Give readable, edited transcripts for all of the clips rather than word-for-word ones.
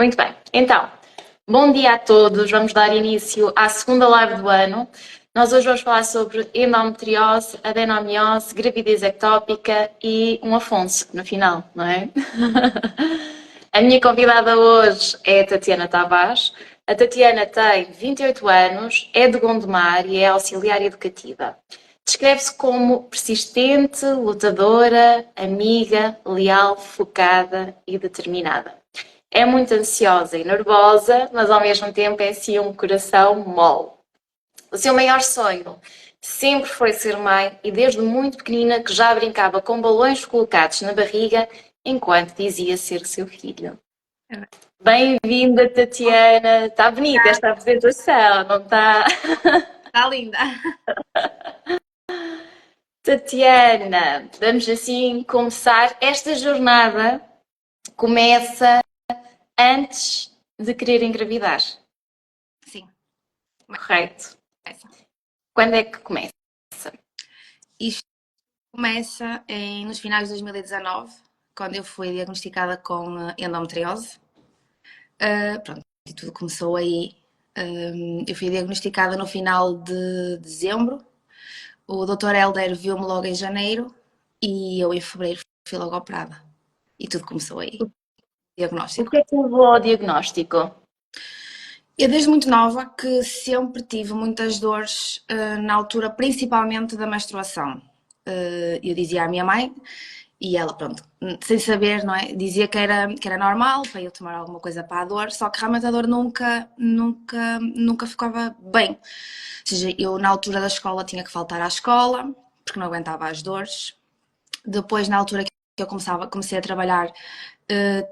Muito bem. Então, bom dia a todos. Vamos dar início à segunda live do ano. Nós hoje vamos falar sobre endometriose, adenomiose, gravidez ectópica e um Afonso no final, não é? A minha convidada hoje é a Tatiana Tavares. A Tatiana tem 28 anos, é de Gondomar e é auxiliar educativa. Descreve-se como persistente, lutadora, amiga, leal, focada e determinada. É muito ansiosa e nervosa, mas ao mesmo tempo é assim um coração mole. O seu maior sonho sempre foi ser mãe e desde muito pequenina que já brincava com balões colocados na barriga enquanto dizia ser seu filho. Bem-vinda, Tatiana. Está bonita esta apresentação, não está? Está linda. Tatiana, vamos assim começar. Esta jornada começa antes de querer engravidar. Sim. Correto. Começa. Quando é que começa? Isto começa nos finais de 2019, quando eu fui diagnosticada com endometriose. Pronto, e tudo começou aí. Eu fui diagnosticada no final de dezembro. O Dr. Helder viu-me logo em janeiro e eu em fevereiro fui logo operada. E tudo começou aí. O Diagnóstico. que é que levou ao diagnóstico? Eu desde muito nova que sempre tive muitas dores na altura, principalmente da menstruação. Eu dizia à minha mãe, e ela, pronto, sem saber, não é? Dizia que era normal para eu tomar alguma coisa para a dor, só que realmente a dor nunca ficava bem. Ou seja, eu na altura da escola tinha que faltar à escola, porque não aguentava as dores. Depois, na altura que eu comecei a trabalhar,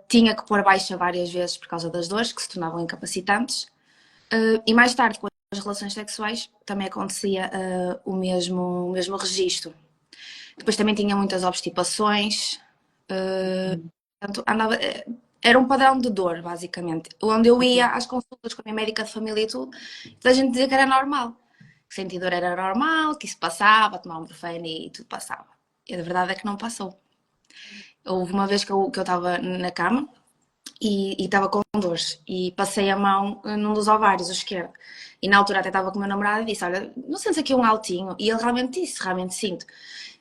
tinha que pôr baixa várias vezes por causa das dores, que se tornavam incapacitantes. E mais tarde, com as relações sexuais, também acontecia o mesmo registro. Depois também tinha muitas obstipações, portanto, era um padrão de dor, basicamente. Onde eu ia às consultas com a minha médica de família e tudo, toda a gente dizia que era normal. Que sentir dor era normal, que isso passava, tomar um Brufen e tudo passava. E a verdade é que não passou. Houve uma vez que eu estava na cama e estava com dores e passei a mão num dos ovários, o esquerdo. E na altura até estava com o meu namorado e disse, olha, não sentes aqui um altinho? E ele realmente disse, realmente sinto.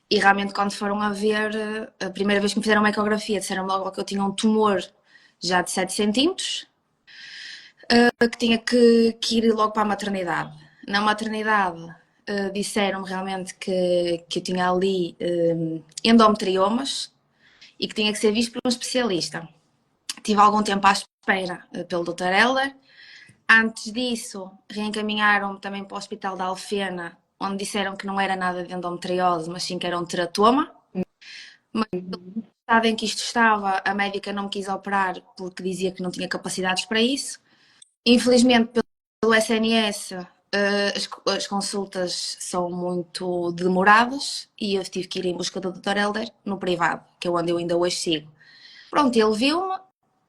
E realmente quando foram a ver, a primeira vez que me fizeram uma ecografia, disseram logo que eu tinha um tumor já de 7 centímetros, que tinha que ir logo para a maternidade. Na maternidade disseram-me realmente que eu tinha ali endometriomas e que tinha que ser visto por um especialista. Tive algum tempo à espera pelo Dr. Helder. Antes disso, reencaminharam-me também para o Hospital da Alfena, onde disseram que não era nada de endometriose, mas sim que era um teratoma. Mas no estado em que isto estava, a médica não me quis operar porque dizia que não tinha capacidades para isso. Infelizmente, pelo SNS, as consultas são muito demoradas e eu tive que ir em busca do Dr. Helder no privado, que é onde eu ainda hoje sigo. Pronto, ele viu-me,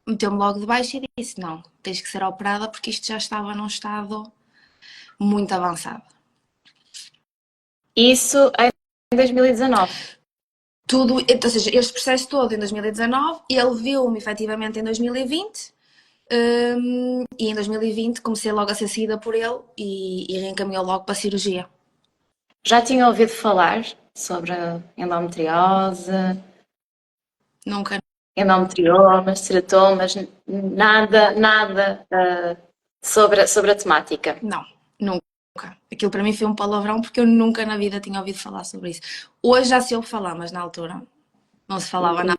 meteu-me logo de baixo e disse, não, tens que ser operada porque isto já estava num estado muito avançado. Isso em 2019. Tudo, ou seja, este processo todo em 2019, ele viu-me efetivamente em 2020 e em 2020 comecei logo a ser seguida por ele e reencaminhou logo para a cirurgia. Já tinha ouvido falar sobre a endometriose, Nunca, endometriomas, teratomas, nada sobre a temática. não, nunca. Aquilo para mim foi um palavrão porque eu nunca na vida tinha ouvido falar sobre isso. Hoje já se ouve falar, mas na altura não se falava nada.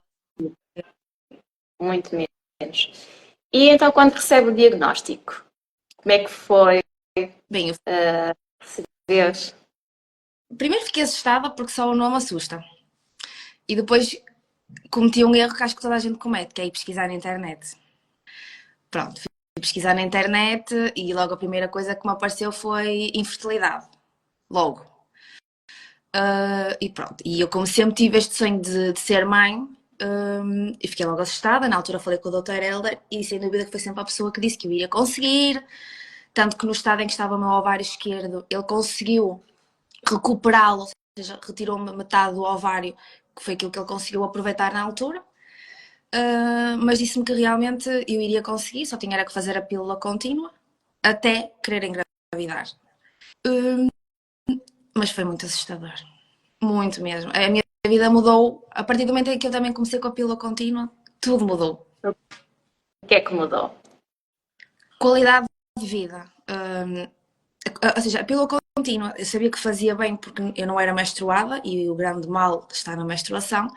Muito menos. E então, quando recebe o diagnóstico, como é que foi Bem, eu receber? primeiro fiquei assustada porque só o nome assusta. E depois cometi um erro que acho que toda a gente comete, que é ir pesquisar na internet. Pronto, fui pesquisar na internet e logo a primeira coisa que me apareceu foi infertilidade. Logo. E pronto. E eu, como sempre tive este sonho de ser mãe, e fiquei logo assustada. Na altura falei com o Dr. Helder e sem dúvida que foi sempre a pessoa que disse que eu iria conseguir. Tanto que no estado em que estava o meu ovário esquerdo, ele conseguiu recuperá-lo, ou seja, retirou-me metade do ovário, que foi aquilo que ele conseguiu aproveitar na altura. mas disse-me que realmente eu iria conseguir, só tinha era que fazer a pílula contínua até querer engravidar. Uh, mas foi muito assustador, muito mesmo. A minha vida mudou, a partir do momento em que eu também comecei com a pílula contínua, tudo mudou. O que é que mudou? Qualidade de vida. Ou seja, a pílula contínua, eu sabia que fazia bem porque eu não era menstruada e o grande mal está na menstruação,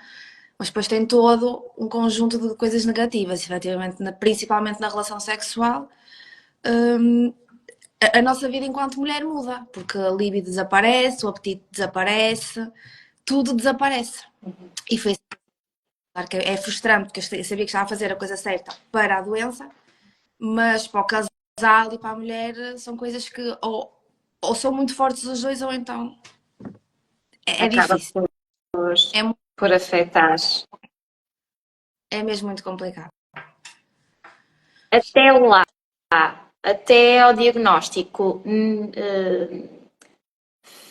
mas depois tem todo um conjunto de coisas negativas, efetivamente, principalmente na relação sexual. A nossa vida enquanto mulher muda, porque a libido desaparece, o apetite desaparece, tudo desaparece. E foi claro que é frustrante, porque eu sabia que estava a fazer a coisa certa para a doença, mas para o casal e para a mulher são coisas que ou são muito fortes os dois, ou então é Acaba difícil. por, É, por afetar. é mesmo muito complicado. Até lá, até ao diagnóstico,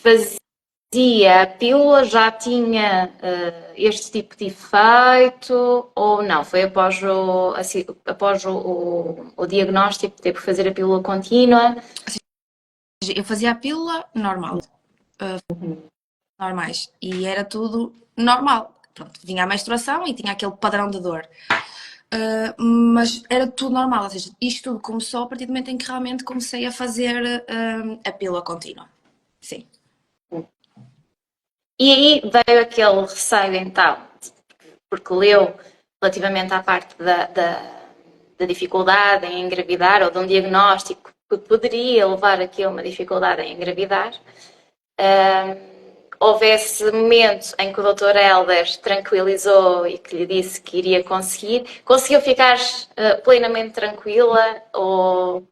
fazia a pílula, já tinha este tipo de efeito ou não? Foi após o diagnóstico, teve que fazer a pílula contínua? Eu fazia a pílula normal, normais, e era tudo normal. Pronto, vinha a menstruação e tinha aquele padrão de dor. Mas era tudo normal, ou seja, isto tudo começou a partir do momento em que realmente comecei a fazer a pílula contínua. Sim. E aí veio aquele receio então, porque leu relativamente à parte da dificuldade em engravidar ou de um diagnóstico que poderia levar aqui a uma dificuldade em engravidar. Houve esse momento em que o Dr. Helder tranquilizou e que lhe disse que iria conseguir. Conseguiu ficar plenamente tranquila ou...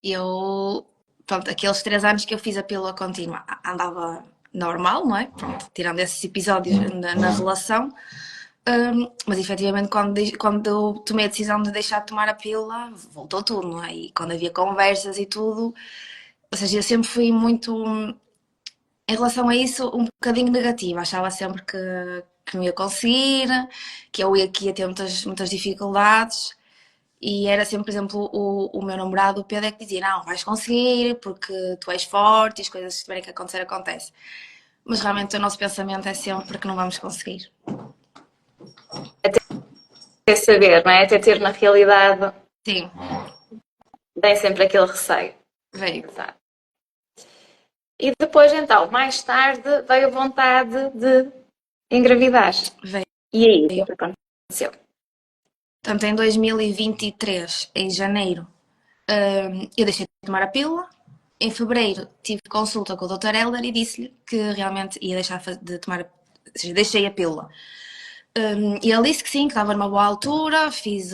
Eu, pronto, aqueles 3 anos que eu fiz a pílula contínua andava normal, não é? Pronto, tirando esses episódios na relação. Mas efetivamente, quando eu tomei a decisão de deixar de tomar a pílula, voltou tudo, não é? E quando havia conversas e tudo, ou seja, eu sempre fui muito, em relação a isso, um bocadinho negativa. Achava sempre que não ia conseguir, que ia ter muitas dificuldades. E era sempre, por exemplo, o meu namorado, o Pedro, é que dizia: Não, vais conseguir, porque tu és forte e as coisas que tiverem que acontecer, acontecem. Mas realmente o nosso pensamento é sempre que não vamos conseguir. Até saber, não é? Até ter na realidade, Sim, tem sempre aquele receio. veio. Exato. E depois, então, mais tarde, veio a vontade de engravidar. Veio. E aí, o que é que aconteceu? Portanto, em 2023, em janeiro, eu deixei de tomar a pílula. Em fevereiro, tive consulta com o Dr. Helder e disse-lhe que realmente ia deixar de tomar, ou seja, deixei a pílula. E ele disse que sim, que estava numa boa altura, fiz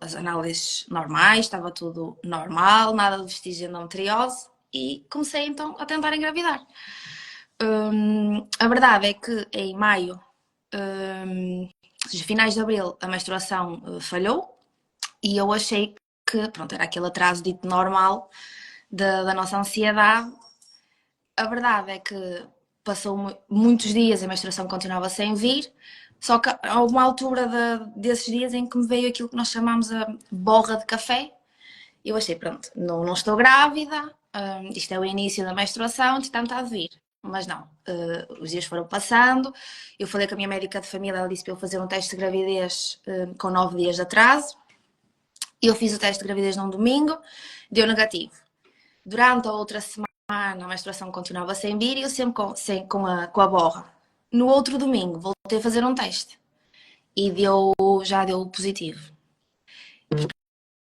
as análises normais, estava tudo normal, nada de vestígio de endometriose e comecei então a tentar engravidar. A verdade é que em maio, ou seja, finais de abril, a menstruação falhou e eu achei que, pronto, era aquele atraso dito normal da nossa ansiedade. A verdade é que passou muitos dias, a menstruação continuava sem vir, só que houve uma altura desses dias em que me veio aquilo que nós chamamos a borra de café. Eu achei, pronto, não estou grávida, isto é o início da menstruação, entretanto há de vir. Mas não, os dias foram passando, eu falei com a minha médica de família, ela disse para eu fazer um teste de gravidez com 9 dias de atraso. Eu fiz o teste de gravidez num domingo, deu negativo. Durante a outra semana a menstruação continuava sem vir e eu sempre com a borra. No outro domingo voltei a fazer um teste e já deu positivo.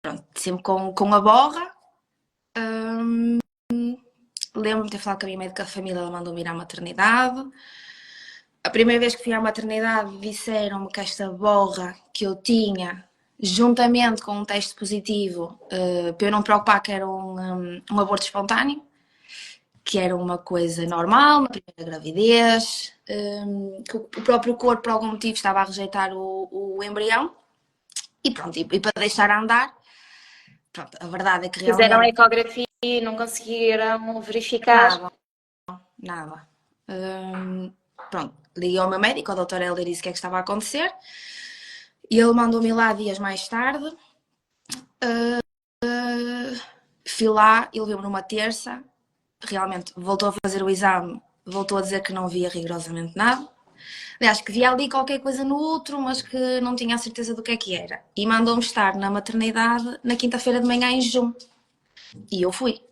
Pronto, sempre com a borra. Lembro-me de ter falado com a minha médica de família, ela mandou-me ir à maternidade. A primeira vez que fui à maternidade disseram-me que esta borra que eu tinha, juntamente com um teste positivo, para eu não me preocupar que era um aborto espontâneo, que era uma coisa normal na primeira gravidez, que o próprio corpo, por algum motivo, estava a rejeitar o embrião, e pronto, e para deixar andar, pronto, a verdade é que Fizeram a realmente ecografia e não conseguiram verificar. nada, nada. Pronto, liguei ao meu médico, ao doutor Helder, disse o que é que estava a acontecer. E ele mandou-me lá dias mais tarde. Fui lá, ele veio-me numa terça. Realmente voltou a fazer o exame, voltou a dizer que não via rigorosamente nada. Aliás, que via ali qualquer coisa no outro, mas que não tinha a certeza do que é que era. E mandou-me estar na maternidade na quinta-feira de manhã em junho. E eu fui.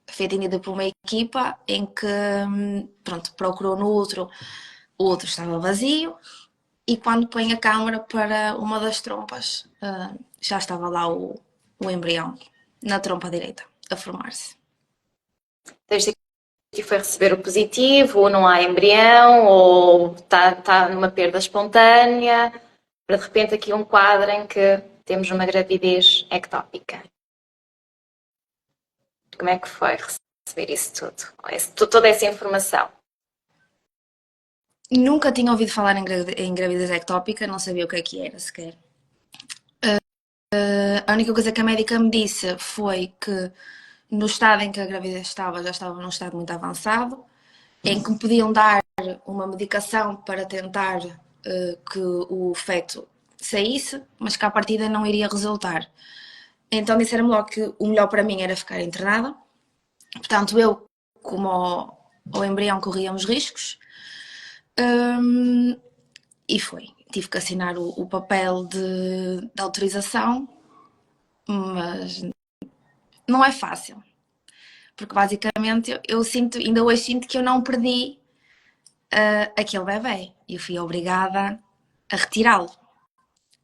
Fui atendida por uma equipa em que, pronto, procurou no outro, o outro estava vazio. E quando põe a câmara para uma das trompas, já estava lá o embrião na trompa direita, a formar-se. Desde que foi receber o positivo, ou não há embrião, ou está numa perda espontânea, para de repente aqui um quadro em que temos uma gravidez ectópica. Como é que foi receber isso tudo? Toda essa informação? Nunca tinha ouvido falar em gravidez ectópica, não sabia o que era sequer. A única coisa que a médica me disse foi que no estado em que a gravidez estava, já estava num estado muito avançado, em que me podiam dar uma medicação para tentar que o feto saísse, mas que à partida não iria resultar. Então disseram-me logo que o melhor para mim era ficar internada. Portanto, eu, como ao embrião, corríamos riscos. E foi. Tive que assinar o papel de autorização, mas não é fácil. Porque basicamente eu sinto, ainda hoje sinto que eu não perdi aquele bebê. E fui obrigada a retirá-lo.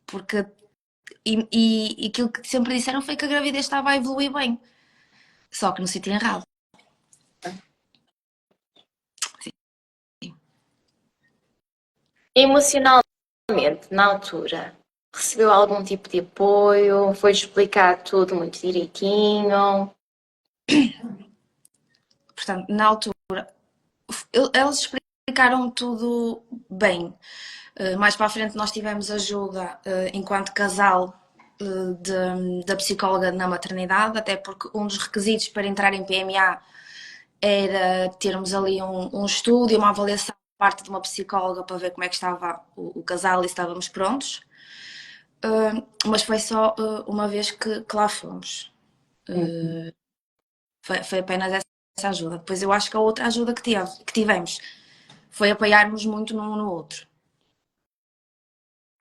Porque e aquilo que sempre disseram foi que a gravidez estava a evoluir bem. Só que no sítio errado. Sim. Emocionalmente, na altura, recebeu algum tipo de apoio? Foi explicar tudo muito direitinho? Portanto, na altura, eles explicaram tudo bem. Mais para a frente nós tivemos ajuda enquanto casal da psicóloga na maternidade, até porque um dos requisitos para entrar em PMA era termos ali um estudo e uma avaliação por parte de uma psicóloga para ver como é que estava o casal e se estávamos prontos. Mas foi só uma vez que lá fomos. Foi apenas essa ajuda. Depois eu acho que a outra ajuda que tivemos foi apoiarmos muito num no outro.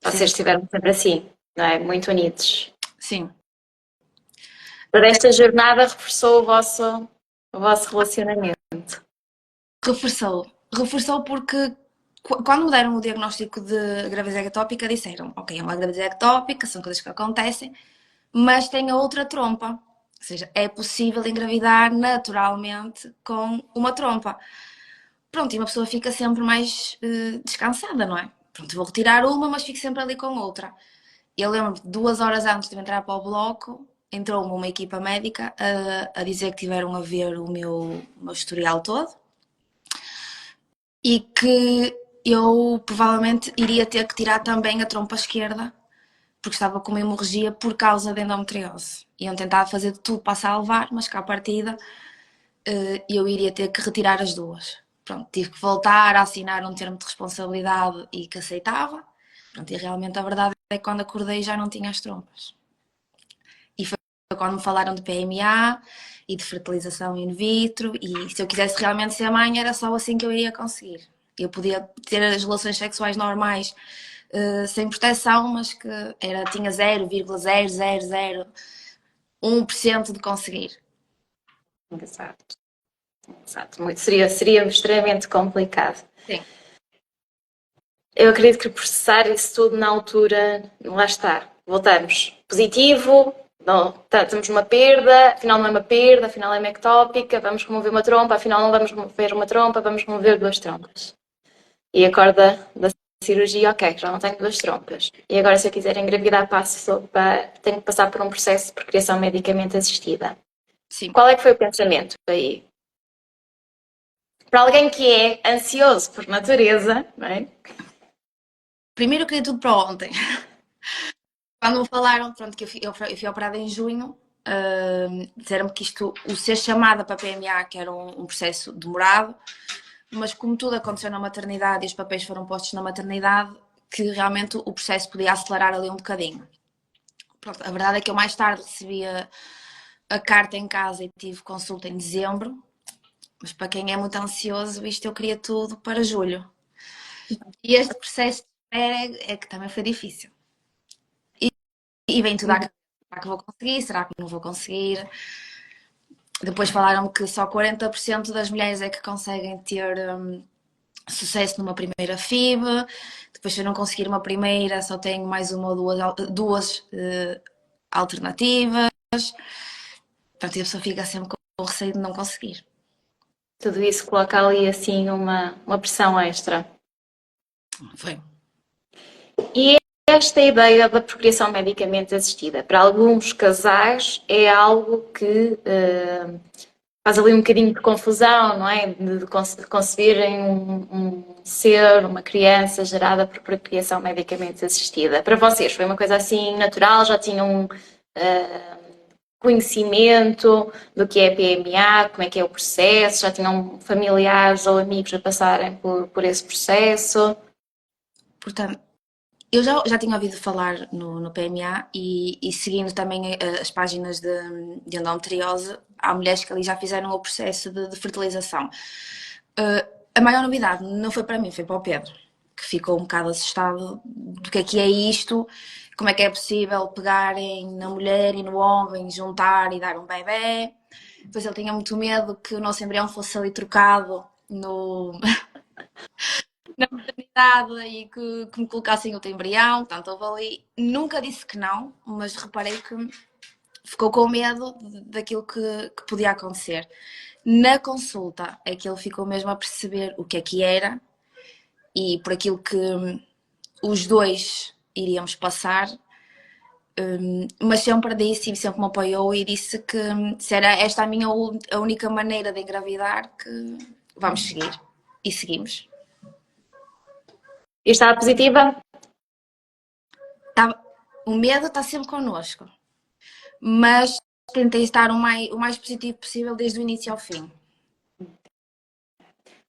Vocês estiveram sempre assim, não é? Muito unidos. Sim. Toda esta jornada reforçou o vosso relacionamento. Reforçou porque quando me deram o diagnóstico de gravidez ectópica disseram, ok, é uma gravidez ectópica, são coisas que acontecem, mas tem a outra trompa. Ou seja, é possível engravidar naturalmente com uma trompa. Pronto, e uma pessoa fica sempre mais descansada, não é? Pronto, vou retirar uma, mas fico sempre ali com outra. Eu lembro de 2 horas antes de eu entrar para o bloco, entrou-me uma equipa médica a dizer que tiveram a ver o meu historial todo e que eu provavelmente iria ter que tirar também a trompa esquerda, porque estava com uma hemorragia por causa da endometriose. Iam tentar fazer de tudo para salvar, mas que à partida eu iria ter que retirar as duas. Pronto, tive que voltar a assinar um termo de responsabilidade e que aceitava. Pronto, e realmente a verdade é que quando acordei já não tinha as trompas. E foi quando me falaram de PMA e de fertilização in vitro, e se eu quisesse realmente ser mãe era só assim que eu iria conseguir. Eu podia ter as relações sexuais normais sem proteção, mas que tinha 0,0001% de conseguir. Exato. Exato. Seria extremamente complicado. Sim. Eu acredito que processar isso tudo na altura, lá está, voltamos. Positivo, não, temos uma perda, afinal não é uma perda, afinal é ectópica, vamos remover uma trompa, afinal não vamos remover uma trompa, vamos remover 2 trompas. E acorda da cirurgia, ok, já não tenho 2 trompas. E agora se eu quiser engravidar, tenho que passar por um processo de procriação medicamente assistida. Sim. Qual é que foi o pensamento aí? Para alguém que é ansioso por natureza, não é? Primeiro eu queria tudo para ontem. Quando me falaram, pronto, que eu fui operada em junho, disseram-me que o ser chamada para a PMA, que era um processo demorado, mas como tudo aconteceu na maternidade e os papéis foram postos na maternidade, que realmente o processo podia acelerar ali um bocadinho. Pronto, a verdade é que eu mais tarde recebi a carta em casa e tive consulta em dezembro, mas para quem é muito ansioso, isto eu queria tudo para julho. E este processo de espera é que também foi difícil. E vem tudo à cabeça. Será que vou conseguir? Será que não vou conseguir? Depois falaram-me que só 40% das mulheres é que conseguem ter sucesso numa primeira FIV. Depois, se eu não conseguir uma primeira, só tenho mais uma ou duas alternativas. Portanto, a pessoa fica sempre com o receio de não conseguir. Tudo isso coloca ali assim uma pressão extra. Foi. E esta ideia da procriação medicamente assistida, para alguns casais é algo que faz ali um bocadinho de confusão, não é? De conceberem um ser, uma criança gerada por procriação medicamente assistida. Para vocês foi uma coisa assim natural? Já tinham conhecimento do que é PMA, como é que é o processo? Já tinham familiares ou amigos a passarem por esse processo? Portanto, eu já tinha ouvido falar no PMA e seguindo também as páginas de endometriose, há mulheres que ali já fizeram o processo de fertilização. A maior novidade não foi para mim, foi para o Pedro, que ficou um bocado assustado do que é isto, como é que é possível pegarem na mulher e no homem, juntar e dar um bebê. Depois ele tinha muito medo que o nosso embrião fosse ali trocado na maternidade e que me colocassem outro embrião. Portanto, houve ali. Nunca disse que não, mas reparei que ficou com medo daquilo que podia acontecer. Na consulta é que ele ficou mesmo a perceber o que era e por aquilo que os dois iríamos passar, mas sempre disse e sempre me apoiou e disse que se era esta a única maneira de engravidar, que vamos seguir. E seguimos. E estava positiva? O medo está sempre connosco, mas tentei estar o mais positivo possível desde o início ao fim.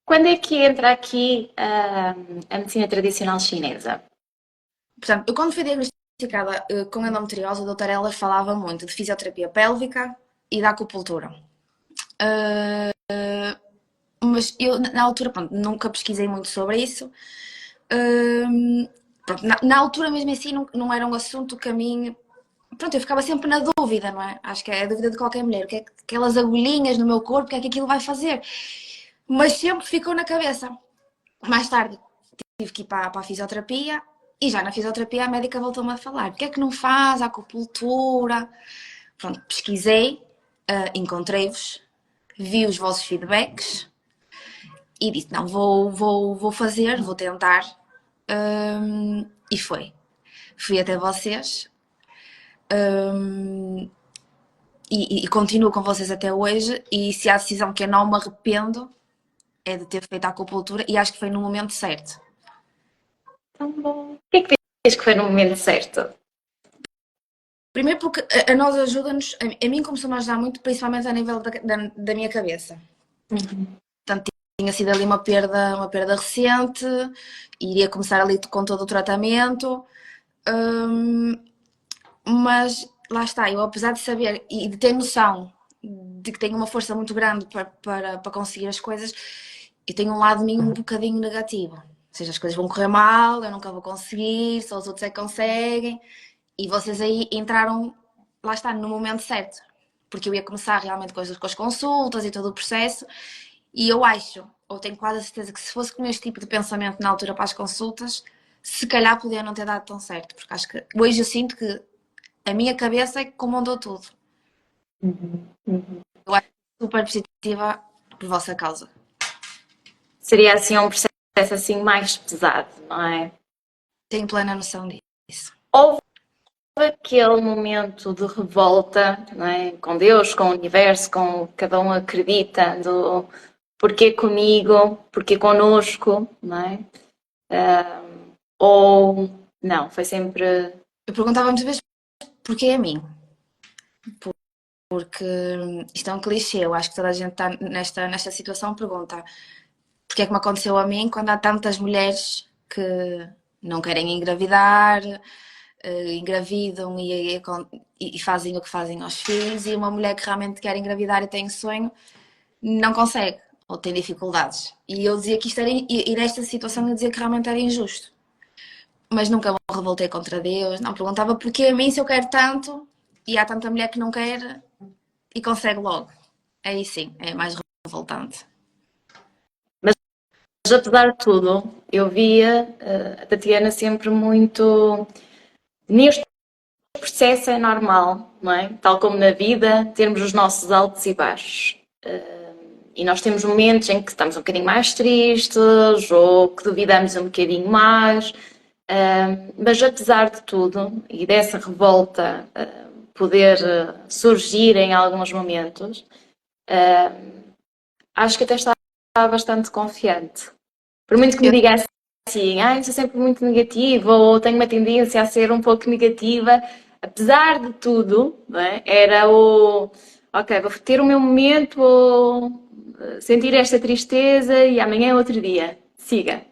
Quando é que entra aqui a medicina tradicional chinesa? Portanto, eu quando fui diagnosticada com endometriose, a doutora Elas falava muito de fisioterapia pélvica e da acupuntura. Mas eu, na altura, pronto, nunca pesquisei muito sobre isso. Pronto, na altura mesmo assim não era um assunto que a mim... Pronto, eu ficava sempre na dúvida, não é? Acho que é a dúvida de qualquer mulher. O que é que aquelas agulhinhas no meu corpo, o que é que aquilo vai fazer? Mas sempre ficou na cabeça. Mais tarde tive que ir para a fisioterapia e já na fisioterapia a médica voltou-me a falar: porque é que não faz acupuntura? Pronto, pesquisei, encontrei-vos, vi os vossos feedbacks e disse: não, vou fazer, vou tentar. E foi. Fui até vocês e continuo com vocês até hoje. E se há decisão que eu não me arrependo é de ter feito a acupuntura e acho que foi no momento certo. Tão bom. O que é que diz que foi no momento certo? Primeiro porque a nós ajuda-nos, a mim começou a ajudar muito, principalmente a nível da minha cabeça. Portanto, tinha sido ali uma perda recente, iria começar ali com todo o tratamento, mas lá está, eu apesar de saber e de ter noção de que tenho uma força muito grande para conseguir as coisas, eu tenho um lado de mim um bocadinho negativo. Ou seja, as coisas vão correr mal, eu nunca vou conseguir, só os outros é que conseguem. E vocês aí entraram, lá está, no momento certo. Porque eu ia começar realmente com as consultas e todo o processo. E eu acho, ou tenho quase a certeza, que se fosse com este tipo de pensamento na altura para as consultas, se calhar podia não ter dado tão certo. Porque acho que hoje eu sinto que a minha cabeça é que comandou tudo. Eu acho super positiva por vossa causa. Seria assim um processo assim mais pesado, não é? Tenho plena noção disso. Houve aquele momento de revolta, não é? Com Deus, com o universo, com cada um acredita do porquê comigo, porquê connosco, não é? Ou não, foi sempre. Eu perguntava muitas vezes porquê a mim. Porque isto é um clichê, eu acho que toda a gente está nesta situação pergunta porque é que me aconteceu a mim quando há tantas mulheres não querem engravidar, engravidam e fazem o que fazem aos filhos, e uma mulher que realmente quer engravidar e tem sonho, não consegue, ou tem dificuldades. E eu dizia que isto era, e nesta situação eu dizia que realmente era injusto. Mas nunca me revoltei contra Deus, não, perguntava porquê a mim se eu quero tanto, e há tanta mulher que não quer e consegue logo. Aí sim, é mais revoltante. Mas apesar de tudo, eu via a Tatiana sempre muito. Neste processo é normal, não é? Tal como na vida, termos os nossos altos e baixos. E nós temos momentos em que estamos um bocadinho mais tristes ou que duvidamos um bocadinho mais. Mas apesar de tudo e dessa revolta poder surgir em alguns momentos, acho que até estava bastante confiante. Por muito que me Eu, diga assim, sou sempre muito negativa ou tenho uma tendência a ser um pouco negativa, apesar de tudo, não é? Era o, ok, vou ter o meu momento, vou sentir esta tristeza e amanhã é outro dia. Siga.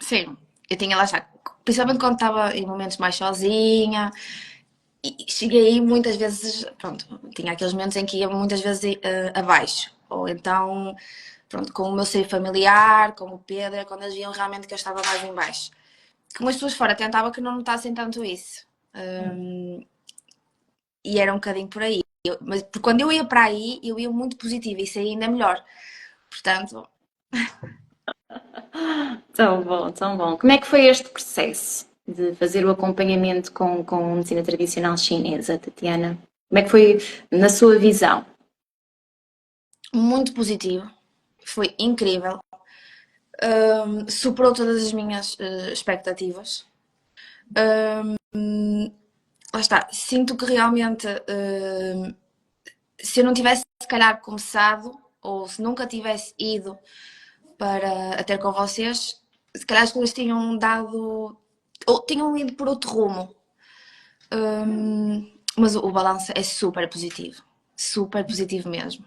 sim, eu tinha lá já, principalmente quando estava em momentos mais sozinha, e cheguei aí muitas vezes, pronto, tinha aqueles momentos em que ia muitas vezes abaixo, ou então, pronto, com o meu seio familiar, com o Pedro, é quando eles viam realmente que eu estava mais em baixo. Com as pessoas fora tentava que não notassem tanto isso. E era um bocadinho por aí. Mas quando eu ia para aí, eu ia muito positiva e saía ainda melhor. Portanto, Tão bom, tão bom. Como é que foi este processo de fazer o acompanhamento com medicina tradicional chinesa, Tatiana? Como é que foi na sua visão? muito positivo. Foi incrível. Superou todas as minhas expectativas. Lá está. Sinto que realmente, se eu não tivesse, se calhar, começado, ou se nunca tivesse ido para a ter com vocês, se calhar as coisas tinham dado, ou tinham ido por outro rumo. Mas o balanço é super positivo mesmo.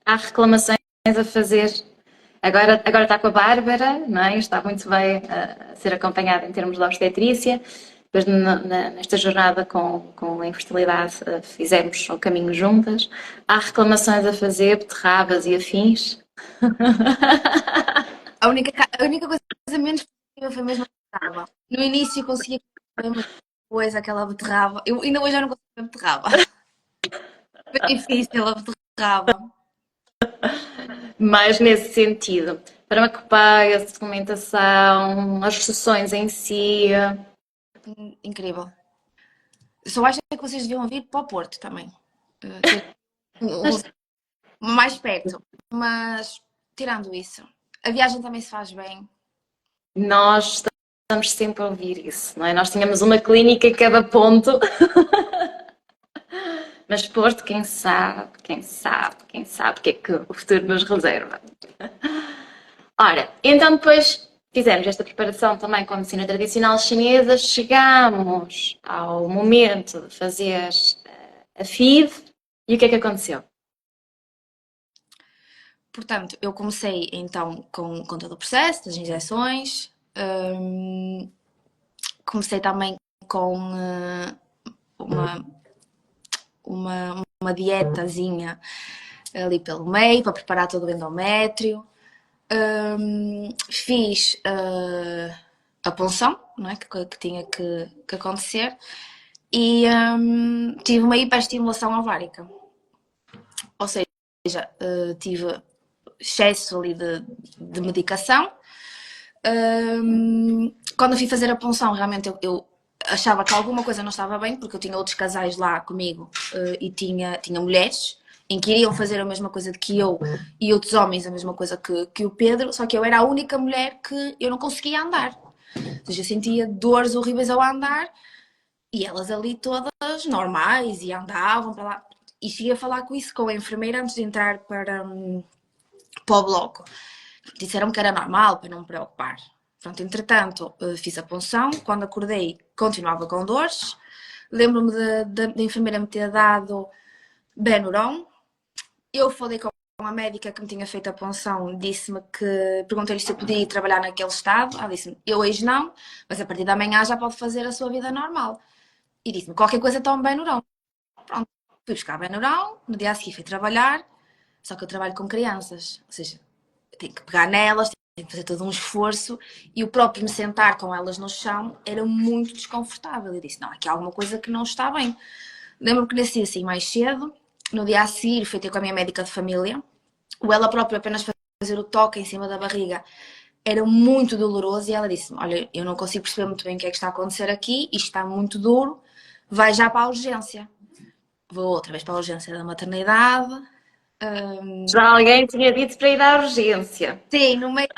Há reclamações a fazer. Agora está com a Bárbara, não é? Está muito bem a ser acompanhada em termos de obstetrícia. Depois, nesta jornada com a infertilidade, fizemos o caminho juntas. Há reclamações a fazer, beterrabas e afins. A única coisa menos positiva foi mesmo a beterraba. No início conseguia comer, mas depois aquela beterraba. Eu ainda hoje já não consigo comer beterraba. Foi difícil a beterraba. Mais nesse sentido. Farmacopeia, suplementação, as sessões em si. Incrível. Só acho que vocês deviam vir para o Porto também. Ter mais perto. Mas, tirando isso, a viagem também se faz bem. Nós estamos sempre a ouvir isso, não é? Nós tínhamos uma clínica em cada ponto, mas Porto, quem sabe o que é que o futuro nos reserva. Ora, então depois fizemos esta preparação também com a medicina tradicional chinesa, chegamos ao momento de fazer a FIV e o que é que aconteceu? Portanto, eu comecei então com todo o processo das injeções. Comecei também com uma, uma dietazinha ali pelo meio para preparar todo o endométrio. Fiz a punção, não é? que tinha que acontecer, e tive uma hiperestimulação ovárica. Ou seja, tive excesso ali de medicação. Quando eu fui fazer a punção, realmente eu achava que alguma coisa não estava bem, porque eu tinha outros casais lá comigo e tinha mulheres em que iriam fazer a mesma coisa que eu e outros homens a mesma coisa que o Pedro, só que eu era a única mulher que eu não conseguia andar. Ou seja, eu sentia dores horríveis ao andar e elas ali todas normais e andavam para lá. E cheguei a falar com isso com a enfermeira antes de entrar para o bloco. Disseram-me que era normal, para não me preocupar. Pronto, entretanto, fiz a punção. Quando acordei, continuava com dores. Lembro-me da enfermeira me ter dado Benuron. Eu falei a médica que me tinha feito a punção disse-me que perguntei-lhe se eu podia ir trabalhar naquele estado. Ela disse-me, eu hoje não, mas a partir da manhã já pode fazer a sua vida normal. E disse-me, qualquer coisa tome Benurão. Pronto, fui buscar Benurão, no dia a seguir fui trabalhar, só que eu trabalho com crianças, ou seja, tenho que pegar nelas, tenho que fazer todo um esforço e o próprio me sentar com elas no chão era muito desconfortável. Eu disse, não, aqui há alguma coisa que não está bem. Lembro-me que nasci assim mais cedo, no dia a seguir fui ter com a minha médica de família, ou ela própria apenas fazer o toque em cima da barriga era muito doloroso e ela disse-me, olha, eu não consigo perceber muito bem o que é que está a acontecer aqui, isto está muito duro, vai já para a urgência. Vou outra vez para a urgência da maternidade. Já alguém tinha dito para ir à urgência. Sim, no meio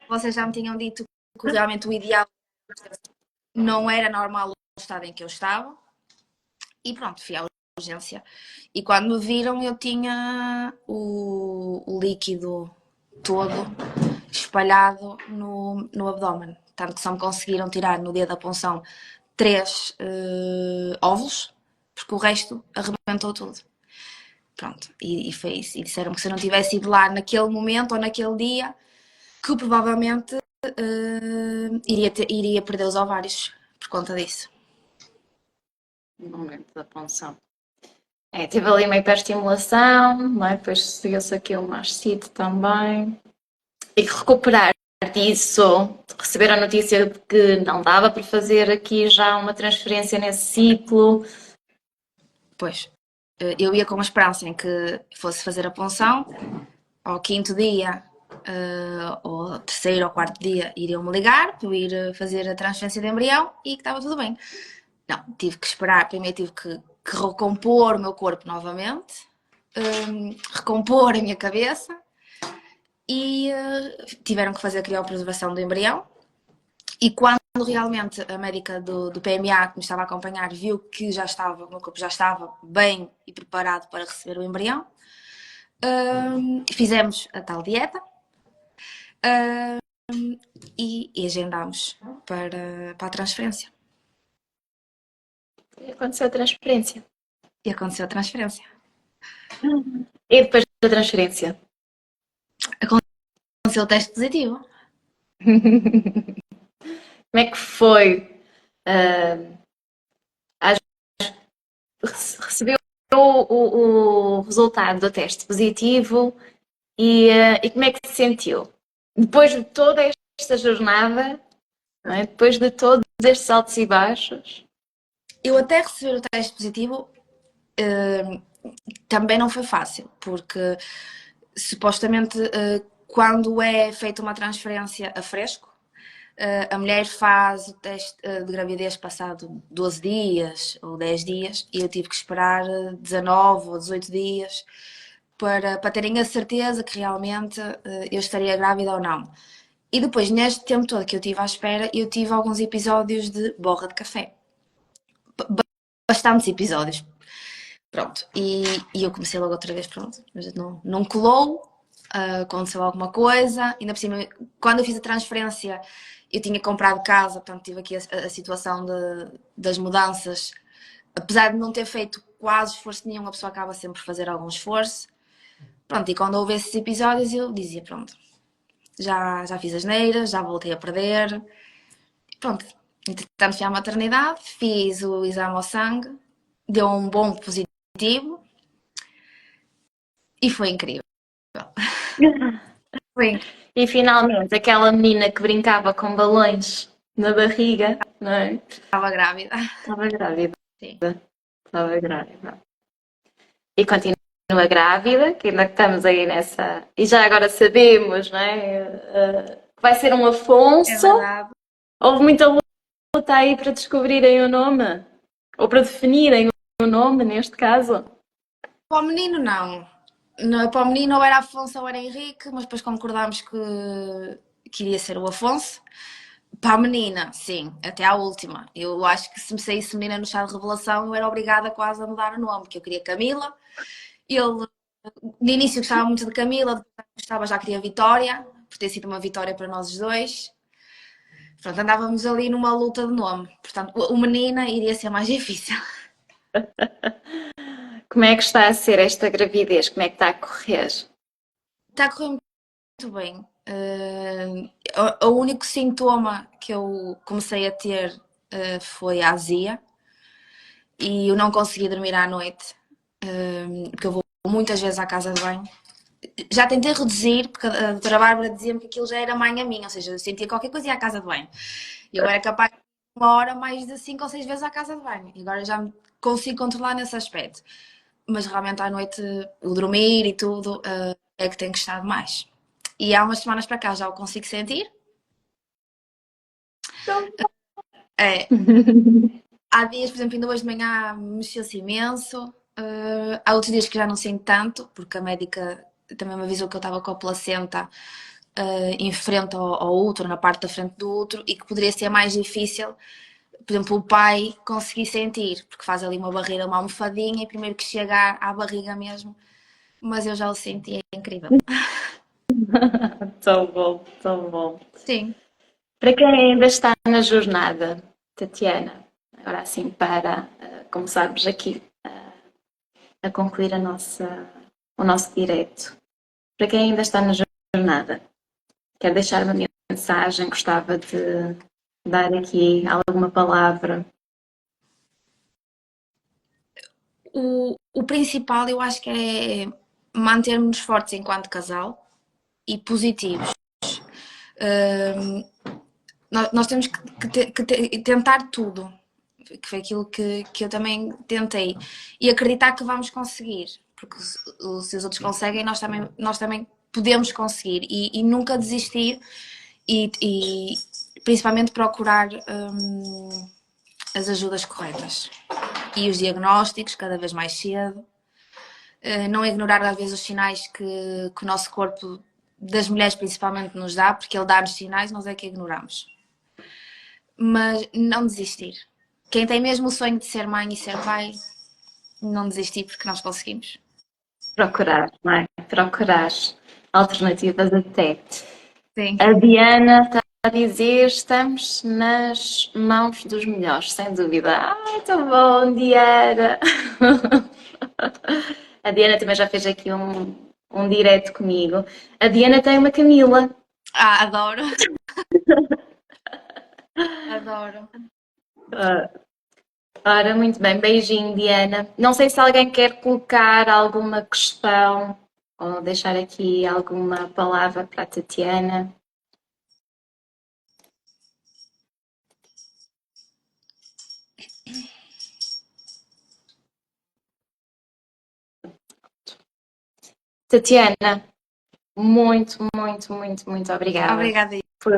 vocês já me tinham dito que realmente o ideal não era normal o estado em que eu estava. E pronto, fui à urgência. E quando me viram, eu tinha o líquido todo espalhado no abdômen. Tanto que só me conseguiram tirar no dia da punção 3 óvulos, porque o resto arrebentou tudo. Pronto, e foi isso. E disseram que se eu não tivesse ido lá naquele momento ou naquele dia, que eu provavelmente iria perder os ovários por conta disso. No momento da punção. Tive ali uma hiperestimulação, não é? Depois seguiu-se aqui o mastite também. E recuperar disso, receber a notícia de que não dava para fazer aqui já uma transferência nesse ciclo. Pois, eu ia com a esperança em que fosse fazer a punção, ao quinto dia, ou ao terceiro ou quarto dia, iriam-me ligar para eu ir fazer a transferência de embrião e que estava tudo bem. Não, tive que esperar, primeiro tive que recompor o meu corpo novamente, recompor a minha cabeça e tiveram que fazer a criopreservação do embrião. E quando realmente a médica do PMA que me estava a acompanhar viu que já estava, o meu corpo já estava bem e preparado para receber o embrião, fizemos a tal dieta e agendámos para a transferência. E aconteceu a transferência. E aconteceu a transferência. E depois da transferência? Aconteceu o teste positivo. Como é que foi? Recebeu o resultado do teste positivo e como é que se sentiu? Depois de toda esta jornada, não é? Depois de todos estes altos e baixos? Eu até receber o teste positivo também não foi fácil, porque supostamente quando é feita uma transferência a fresco, a mulher faz o teste de gravidez passado 12 dias ou 10 dias e eu tive que esperar 19 ou 18 dias para terem a certeza que realmente eu estaria grávida ou não. E depois, neste tempo todo que eu tive à espera, eu tive alguns episódios de borra de café. Bastantes episódios. Pronto. E eu comecei logo outra vez, pronto. Mas não colou, aconteceu alguma coisa. Ainda por cima, quando eu fiz a transferência, eu tinha comprado casa, portanto tive aqui a situação das mudanças. Apesar de não ter feito quase esforço nenhum, a pessoa acaba sempre por fazer algum esforço. Pronto, e quando houve esses episódios, eu dizia, pronto, já fiz as neiras, já voltei a perder. Pronto, entretanto fui à maternidade, fiz o exame ao sangue, deu um bom positivo e foi incrível. Foi incrível. E finalmente, aquela menina que brincava com balões na barriga, não é? Estava grávida. Estava grávida. Sim. Estava grávida. E continua grávida, que ainda estamos aí nessa. E já agora sabemos, não é? Que vai ser um É Afonso. verdade. Houve muita luta aí para descobrirem o nome. Ou para definirem o nome, neste caso. Para o menino, não. Para o menino ou era Afonso ou era Henrique, mas depois concordámos que iria ser o Afonso. Para a menina, sim, até à última. Eu acho que se me saísse menina no chá de revelação, eu era obrigada quase a mudar o nome, porque eu queria Camila. Ele, no início, gostava muito de Camila, depois gostava, já queria Vitória, por ter sido uma vitória para nós os dois. Pronto, andávamos ali numa luta de nome. Portanto, o menina iria ser mais difícil. Como é que está a ser esta gravidez? Como é que está a correr? Está a correr muito bem. O único sintoma que eu comecei a ter foi a azia e eu não consegui dormir à noite, porque eu vou muitas vezes à casa de banho. Já tentei reduzir, porque a doutora Bárbara dizia-me que aquilo já era manha minha, ou seja, eu sentia qualquer coisa e ia à casa de banho. E eu era capaz de ir uma hora mais de 5 ou 6 vezes à casa de banho. E agora já me consigo controlar nesse aspecto. Mas realmente à noite, o dormir e tudo, é que tem que estar demais. E há umas semanas para cá já o consigo sentir. É, há dias, por exemplo, ainda hoje de manhã mexeu-se imenso. Há outros dias que já não sinto tanto, porque a médica também me avisou que eu estava com a placenta em frente ao útero, na parte da frente do útero, e que poderia ser mais difícil, por exemplo, o pai conseguir sentir, porque faz ali uma barreira, uma almofadinha, e primeiro que chega à barriga mesmo, mas eu já o senti, é incrível. Tão bom, tão bom. Sim. Para quem ainda está na jornada, Tatiana, agora assim para começarmos aqui a concluir o nosso direito. Para quem ainda está na jornada, quer deixar uma mensagem, gostava de dar aqui alguma palavra. O principal eu acho que é mantermos-nos fortes enquanto casal e positivos. Nós temos que tentar tudo, que foi aquilo que eu também tentei, e acreditar que vamos conseguir, porque se os outros conseguem, nós também podemos conseguir, e nunca desistir, e principalmente procurar as ajudas corretas e os diagnósticos cada vez mais cedo. Não ignorar às vezes os sinais que o nosso corpo, das mulheres principalmente, nos dá, porque ele dá-nos sinais, nós é que ignoramos. Mas não desistir. Quem tem mesmo o sonho de ser mãe e ser pai, não desistir, porque nós conseguimos. Procurar, não é? Procurar alternativas até. Sim. A Diana está a dizer: estamos nas mãos dos melhores, sem dúvida. Ai, tão bom, Diana! A Diana também já fez aqui um direto comigo. A Diana tem uma Camila. Adoro. Adoro. Ora, muito bem, beijinho, Diana. Não sei se alguém quer colocar alguma questão ou deixar aqui alguma palavra para a Tatiana. Tatiana, muito, muito, muito, muito obrigada Obrigada. por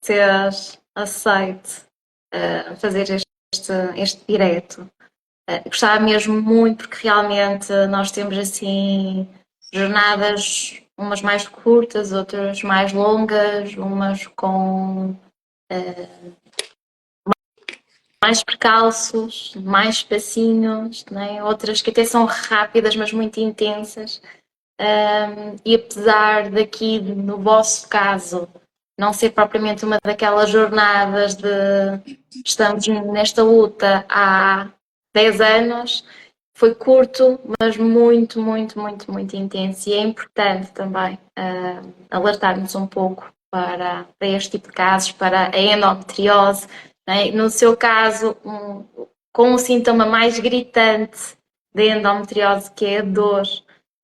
teres aceito fazer este direto. Gostava mesmo muito, porque realmente nós temos assim jornadas, umas mais curtas, outras mais longas, umas com mais percalços, mais espacinhos, né? Outras que até são rápidas, mas muito intensas. E apesar daqui, no vosso caso, não ser propriamente uma daquelas jornadas de estamos nesta luta há 10 anos, foi curto, mas muito, muito, muito, muito intenso. E é importante também alertarmos um pouco para este tipo de casos, para a endometriose. Né? No seu caso, com um sintoma mais gritante da endometriose, que é a dor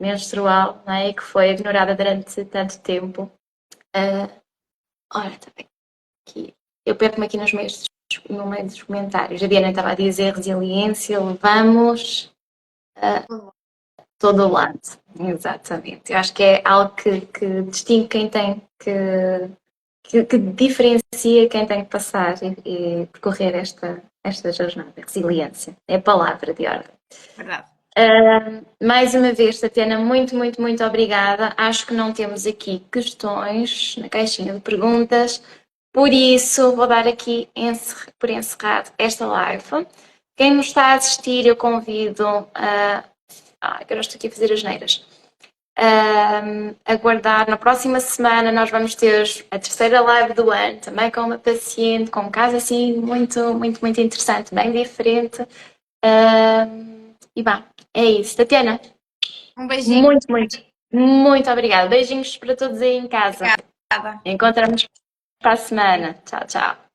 menstrual, não é? Que foi ignorada durante tanto tempo. Ora, também aqui. Eu perco-me aqui no meio dos comentários. A Diana estava a dizer resiliência, levamos todo o lado. Exatamente. Eu acho que é algo que distingue quem tem que diferencia quem tem que passar e percorrer esta jornada. Resiliência. É a palavra de ordem. Verdade. Mais uma vez, Tatiana, muito, muito, muito obrigada. Acho que não temos aqui questões na caixinha de perguntas, por isso vou dar aqui por encerrado esta live. Quem nos está a assistir, eu convido a. Agora estou aqui a fazer as neiras. Aguardar. Na próxima semana nós vamos ter a terceira live do ano, também com uma paciente, com um caso assim muito, muito, muito interessante, bem diferente. E vá, é isso. Tatiana, Um beijinho. muito, muito. Muito obrigada. Beijinhos para todos aí em casa. Obrigada. Encontramos para a semana. Tchau, tchau.